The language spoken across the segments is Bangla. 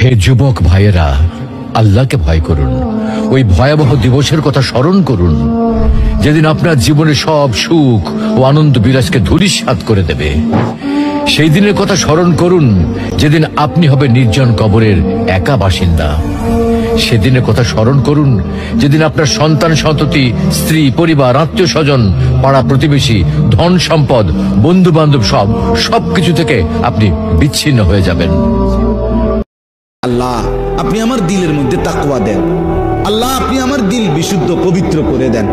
হে যুবক ভাইয়েরা, আল্লাহকে ভয় করুন। ওই ভয়াবহ দিবসের কথা স্মরণ করুন যেদিন আপনার জীবনে সব সুখ ও আনন্দ বিলাসকে ধূলিসাৎ করে দেবে। সেই দিনের কথা স্মরণ করুন যেদিন আপনি হবে নির্জন কবরের একা বাসিন্দা। সেদিনের কথা স্মরণ করুন যেদিন আপনার সন্তান সন্ততি, স্ত্রী, পরিবার, আত্মীয় স্বজন, পাড়া প্রতিবেশী, ধন সম্পদ, বন্ধু বান্ধব সবকিছু থেকে আপনি বিচ্ছিন্ন হয়ে যাবেন। আল্লাহ, আপনি আমার দিলের মধ্যে তাকওয়া দেন। আল্লাহ, আপনি আমার দিল বিশুদ্ধ পবিত্র করে দেন।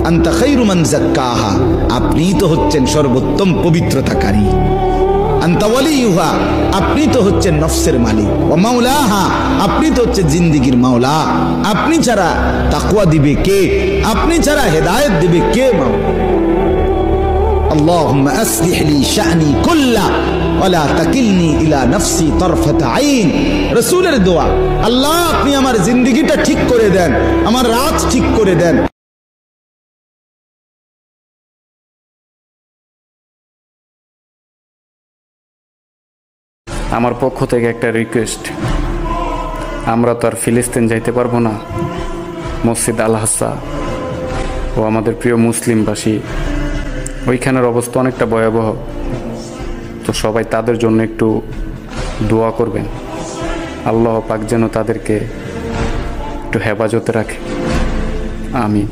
আনতা খায়রু মান যাক্কাহা, আপনিই তো হচ্ছেন সর্বোত্তম পবিত্রতাকারী। আনতা ওয়ালিয়ুহা, আপনি তো হচ্ছেন নফসের মালিক। ওয়া মাওলাহা, আপনি তো হচ্ছেন জিন্দেগীর মাওলা। আপনি ছাড়া তাকওয়া দিবে কে? আপনি ছাড়া হেদায়েত দিবে কে? মাওলা, আল্লাহুম্মা আসলিহ লি শা'নি কুল্লা ওয়ালা তাকিলনি ইলা নাফসি তারফাত আইন। রাসূলের দোয়া, আল্লাহ আপনি আমার জিন্দেগিটা ঠিক করে দেন, আমার রাত ঠিক করে দেন। আমার পক্ষ থেকে একটা রিকোয়েস্ট, আমরা তো আর ফিলিস্তিন যাইতে পারবো না। মসজিদ আল আকসা ও আমাদের প্রিয় মুসলিমবাসী, ওইখানের অবস্থা অনেকটা ভয়াবহ। তো সবাই তাদের জন্য একটু দোয়া করবেন, আল্লাহ পাক যেন তাদেরকে একটু হেফাজতে রাখে। আমিন।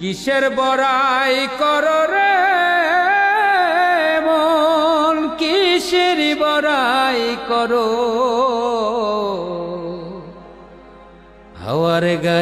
কিসের বড়াই করো রে মন, কিসের বড়াই করো? হাওয়ার গাড়ি